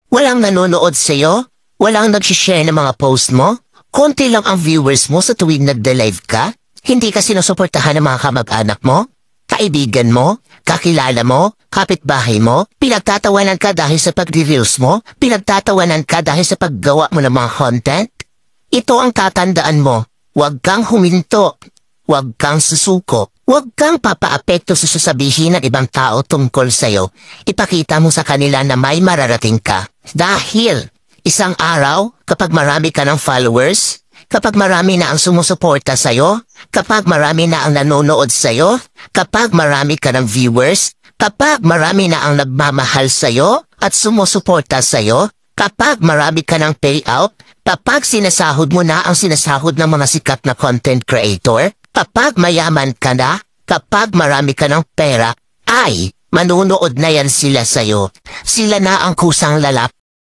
Walang nanonood sa'yo? Walang nag-share ng mga post mo? Konti lang ang viewers mo sa tuwing nagde-live ka? Hindi ka sinusuportahan ng mga kamag-anak mo? Kaibigan mo? Kakilala mo? Kapitbahay mo? Pinagtatawanan ka dahil sa pagre-reels mo? Pinagtatawanan ka dahil sa paggawa mo ng mga content? Ito ang tatandaan mo. Huwag kang huminto. Huwag kang susuko. Huwag kang papaapekto sa sasabihin ng ibang tao tungkol sa'yo. Ipakita mo sa kanila na may mararating ka. Dahil isang araw, kapag marami ka ng followers, kapag marami na ang sumusuporta sa'yo, kapag marami na ang nanonood sa'yo, kapag marami ka ng viewers, kapag marami na ang nagmamahal sa'yo at sumusuporta sa'yo, kapag marami ka ng payout, kapag sinasahod mo na ang sinasahod ng mga sikat na content creator, kapag mayaman ka na, kapag marami ka ng pera, ay manunood na yan sila sa'yo. Sila na ang kusang lalapit